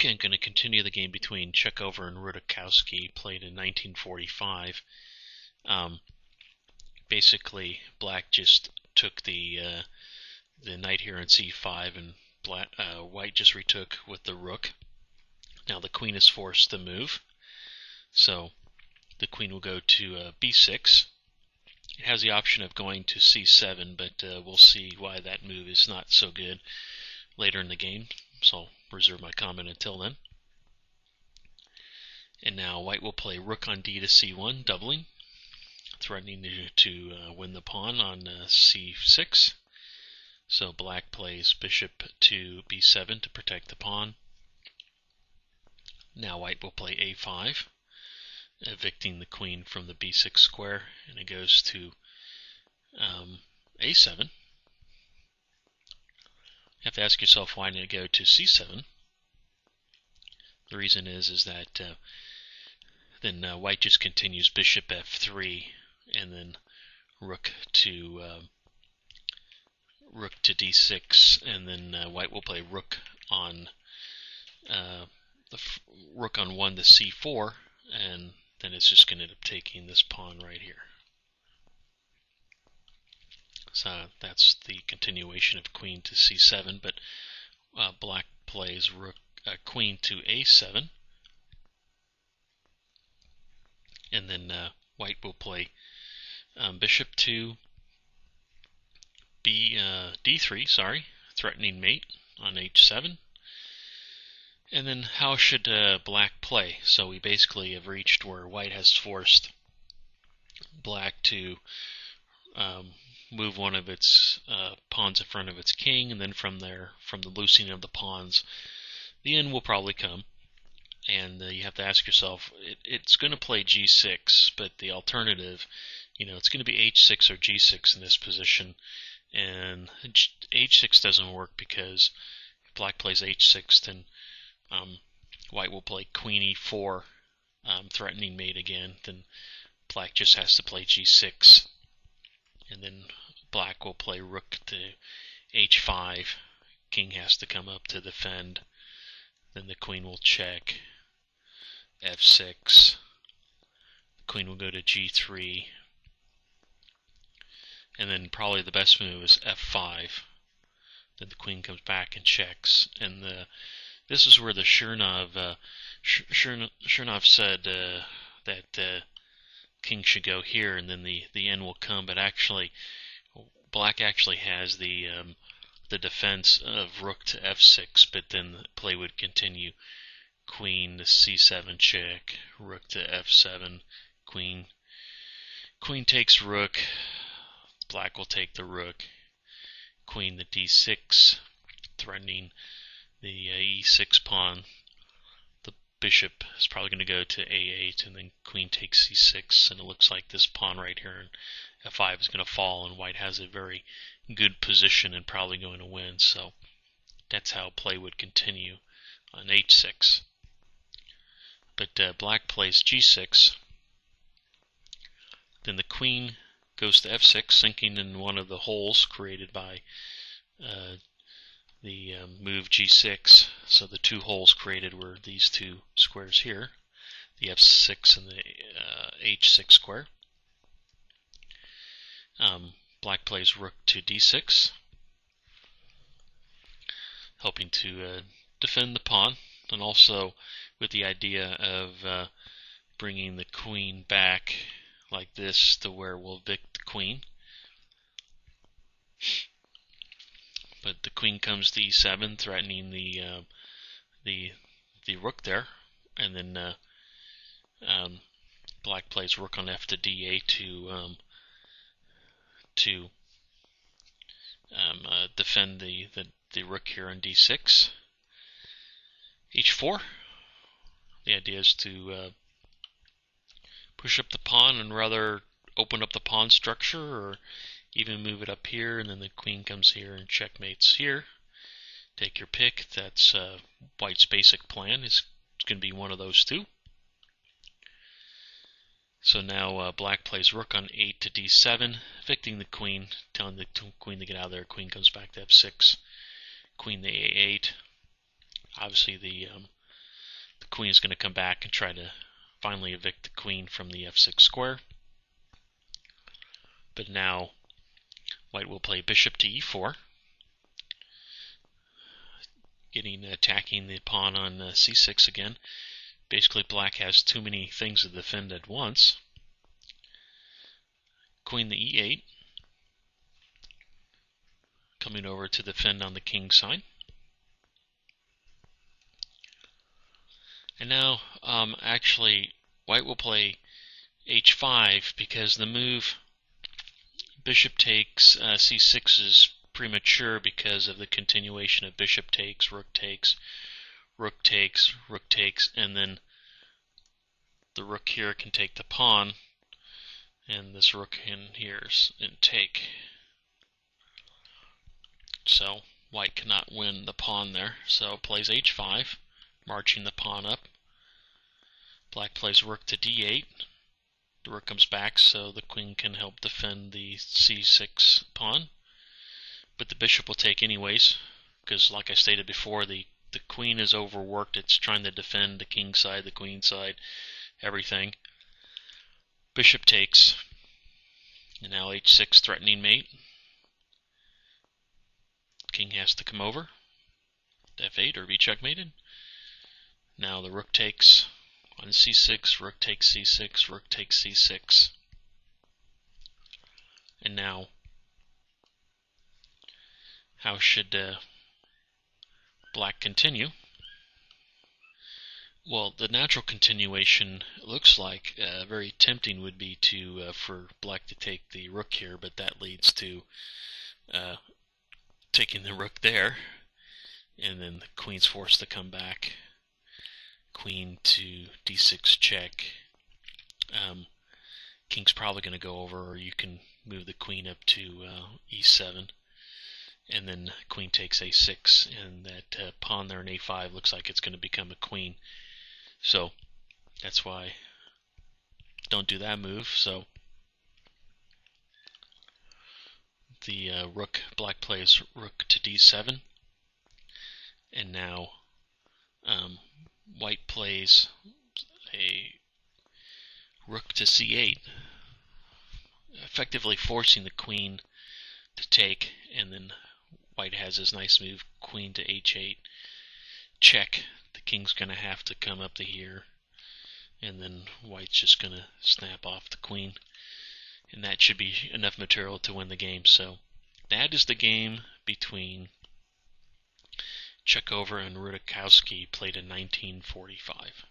back and going to continue the game between Checkover and Rudakowsky, played in 1945. Basically, black just took the knight here on c5, and white just retook with the rook. Now the queen is forced to move, so the queen will go to b6. It has the option of going to c7, but we'll see why that move is not so good later in the game, so I'll reserve my comment until then. And now white will play rook on d to c1, doubling, threatening to win the pawn on c6. So black plays bishop to b7 to protect the pawn. Now white will play a5, evicting the queen from the b6 square, and it goes to a7. You have to ask yourself, why didn't it go to c7? The reason is that then white just continues bishop f3, and then rook to d6, and then white will play rook on rook on 1 to c4, and then it's just going to end up taking this pawn right here. So that's the continuation of queen to c7, but black plays rook queen to a7, and then white will play bishop to d3, threatening mate on h7. And then how should black play? So we basically have reached where white has forced black to move one of its pawns in front of its king, and then from there, from the loosening of the pawns, the end will probably come. And you have to ask yourself, it's going to play g6, but the alternative, it's going to be h6 or g6 in this position, and h6 doesn't work because if black plays h6, then white will play queen e4, threatening mate again. Then black just has to play g6, and then black will play rook to h5. King has to come up to defend. Then the queen will check f6. The queen will go to g3, and then probably the best move is f5. Then the queen comes back and checks, and this is where the Chernow said that king should go here, and then the end will come. But actually, black actually has the defense of rook to f6, but then the play would continue. Queen to c7 check, rook to f7, queen takes rook, black will take the rook, queen to d6, threatening the e6 pawn. The bishop is probably going to go to a8, and then queen takes c6, and it looks like this pawn right here in f5 is going to fall, and white has a very good position and probably going to win. So that's how play would continue on h6. But black plays g6, then the queen goes to f6, sinking in one of the holes created by the move g6. So the two holes created were these two squares here, the f6 and the h6 square. Black plays rook to d6, hoping to defend the pawn, and also with the idea of bringing the queen back like this to where we'll evict the queen. But the queen comes to e7, threatening the rook there, and then black plays rook on f to d8 to defend the rook here on d6. h4. The idea is to push up the pawn and rather open up the pawn structure, or even move it up here, and then the queen comes here and checkmates here. Take your pick. That's white's basic plan. It's going to be one of those two. So now black plays rook on 8 to d7, evicting the queen, telling the queen to get out of there. Queen comes back to f6, queen to a8. Obviously the queen is going to come back and try to finally evict the queen from the f6 square. But now white will play bishop to e4, attacking the pawn on c6 again. Basically, black has too many things to defend at once. Queen to e8, coming over to defend on the king side. And now, actually, white will play h5 because the move bishop takes c6 is premature because of the continuation of bishop takes, rook takes, rook takes, rook takes, and then the rook here can take the pawn, and this rook in here and take. So white cannot win the pawn there. So plays h5, marching the pawn up. Black plays rook to d8. The rook comes back so the queen can help defend the c6 pawn. But the bishop will take anyways, because like I stated before, the queen is overworked. It's trying to defend the king side, the queen side, everything. Bishop takes. And now h6 threatening mate. King has to come over. f8 or be checkmated. Now the rook takes on c6, rook takes c6, rook takes c6. And now, how should black continue? Well, the natural continuation looks like very tempting would be to for black to take the rook here, but that leads to taking the rook there, and then the queen's forced to come back. Queen to d6 check. King's probably going to go over, or you can move the queen up to e7, and then queen takes a6, and that pawn there in a5 looks like it's going to become a queen. So that's why don't do that move. So the rook, black plays rook to d7, and now white plays a rook to c8, effectively forcing the queen to take, and then white has his nice move, queen to h8, check. The king's going to have to come up to here, and then white's just going to snap off the queen, and that should be enough material to win the game. So that is the game between Checkover and Rudakowsky, played in 1945.